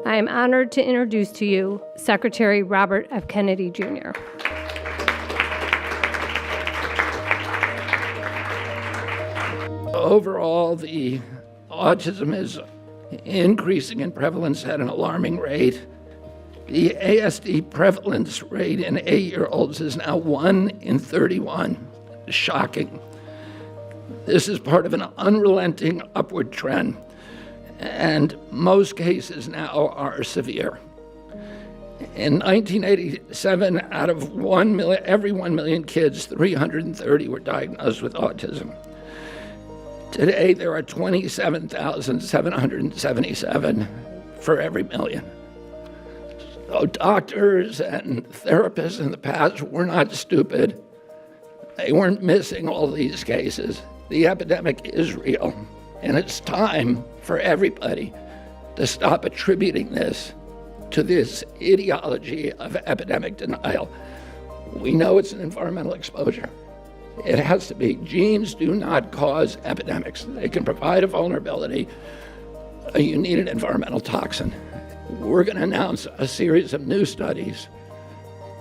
I am honored to introduce to you Secretary Robert F. Kennedy, Jr. Overall, the autism is increasing in prevalence at an alarming rate. The ASD prevalence rate in 8-year-olds is now 1 in 31. Shocking. This is part of an unrelenting upward trend, and most cases now are severe. In 1987, out of every 1 million kids, 330 were diagnosed with autism. Today, there are 27,777 for every million. So doctors and therapists in the past were not stupid. They weren't missing all these cases. The epidemic is real, and it's time for everybody to stop attributing this to this ideology of epidemic denial. We know it's an environmental exposure. It has to be. Genes do not cause epidemics. They can provide a vulnerability. You need an environmental toxin. We're going to announce a series of new studies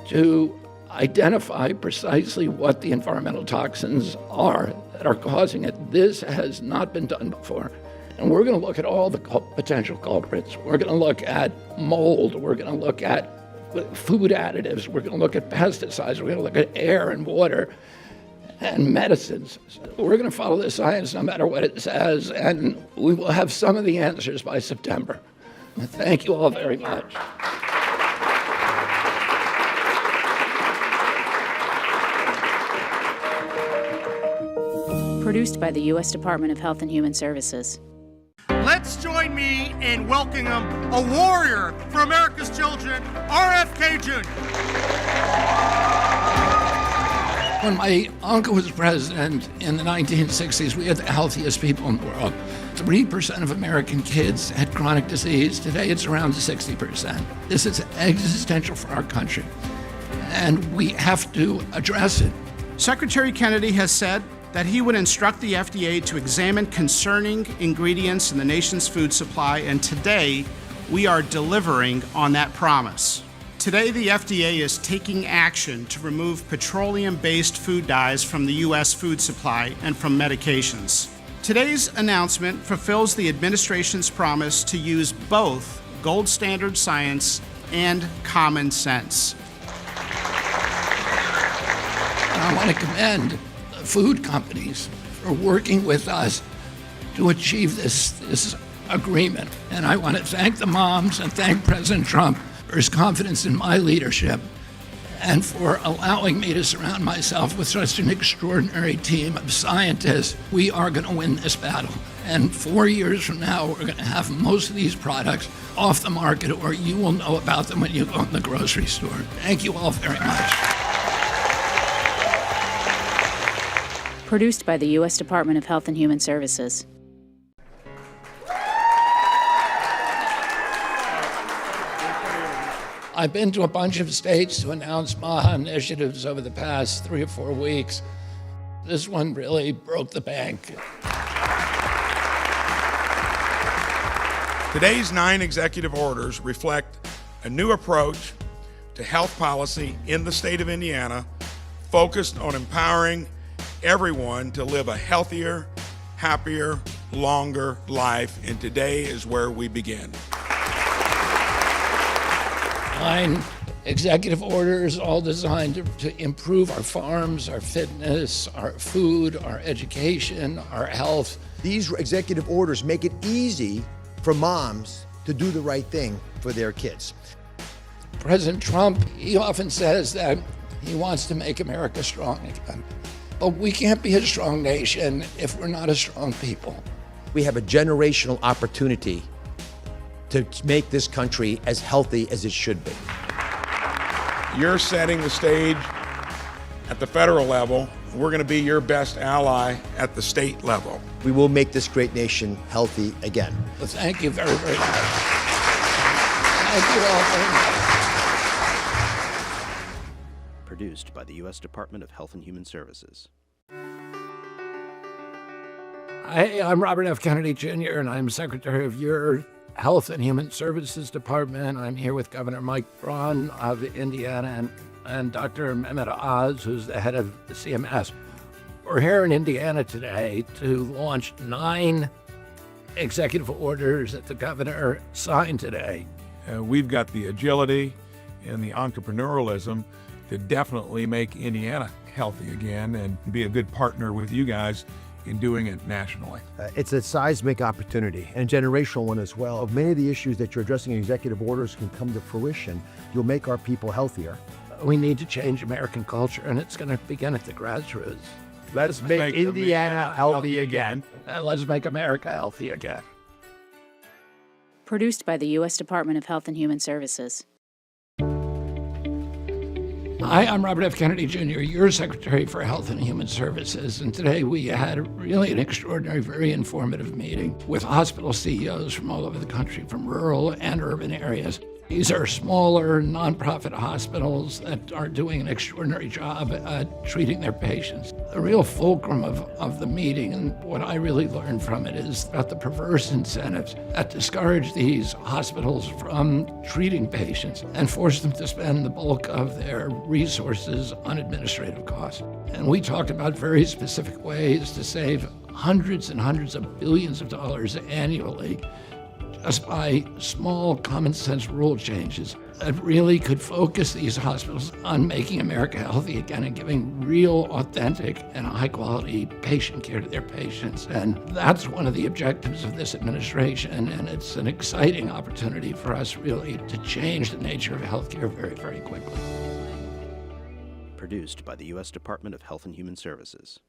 to identify precisely what the environmental toxins are that are causing it. This has not been done before. And we're going to look at all the potential culprits. We're going to look at mold. We're going to look at food additives. We're going to look at pesticides. We're going to look at air and water and medicines. We're going to follow the science no matter what it says, and we will have some of the answers by September. Thank you all very much. Produced by the U.S. Department of Health and Human Services. Let's join me in welcoming a warrior for America's children, RFK Jr. When my uncle was president in the 1960s, we had the healthiest people in the world. 3% of American kids had chronic disease. Today, it's around 60%. This is existential for our country, and we have to address it. Secretary Kennedy has said that he would instruct the FDA to examine concerning ingredients in the nation's food supply, and today we are delivering on that promise. Today, the FDA is taking action to remove petroleum-based food dyes from the U.S. food supply and from medications. Today's announcement fulfills the administration's promise to use both gold standard science and common sense. I want to commend the food companies for working with us to achieve this agreement. And I want to thank the moms and thank President Trump for his confidence in my leadership and for allowing me to surround myself with such an extraordinary team of scientists. We are going to win this battle. And 4 years from now, we're going to have most of these products off the market, or you will know about them when you go in the grocery store. Thank you all very much. Produced by the U.S. Department of Health and Human Services. I've been to a bunch of states to announce MAHA initiatives over the past 3 or 4 weeks. This one really broke the bank. Today's 9 executive orders reflect a new approach to health policy in the state of Indiana, focused on empowering everyone to live a healthier, happier, longer life, and today is where we begin. 9 executive orders, all designed to improve our farms, our fitness, our food, our education, our health. These executive orders make it easy for moms to do the right thing for their kids. President Trump, he often says that he wants to make America strong again. But we can't be a strong nation if we're not a strong people. We have a generational opportunity to make this country as healthy as it should be. You're setting the stage at the federal level. We're going to be your best ally at the state level. We will make this great nation healthy again. Well, thank you very, very much. Thank you all very much. Produced by the U.S. Department of Health and Human Services. Hi, I'm Robert F. Kennedy, Jr., and I'm Secretary of your Health and Human Services Department. I'm here with Governor Mike Braun of Indiana and Dr. Mehmet Oz, who's the head of the CMS. We're here in Indiana today to launch 9 executive orders that the governor signed today. We've got the agility and the entrepreneurialism to definitely make Indiana healthy again and be a good partner with you guys in doing it nationally. It's a seismic opportunity and a generational one as well. Of many of the issues that you're addressing in executive orders can come to fruition, you'll make our people healthier. We need to change American culture, and it's going to begin at the grassroots. Let's make Indiana healthy again. And let's make America healthy again. Produced by the U.S. Department of Health and Human Services. Hi, I'm Robert F. Kennedy Jr., your Secretary for Health and Human Services, and today we had really an extraordinary, very informative meeting with hospital CEOs from all over the country, from rural and urban areas. These are smaller, nonprofit hospitals that are doing an extraordinary job at treating their patients. The real fulcrum of the meeting, and what I really learned from it, is about the perverse incentives that discourage these hospitals from treating patients and force them to spend the bulk of their resources on administrative costs. And we talked about very specific ways to save hundreds and hundreds of billions of dollars annually just by small common sense rule changes that really could focus these hospitals on making America healthy again and giving real, authentic, and high quality patient care to their patients. And that's one of the objectives of this administration, and it's an exciting opportunity for us really to change the nature of healthcare very, very quickly. Produced by the U.S. Department of Health and Human Services.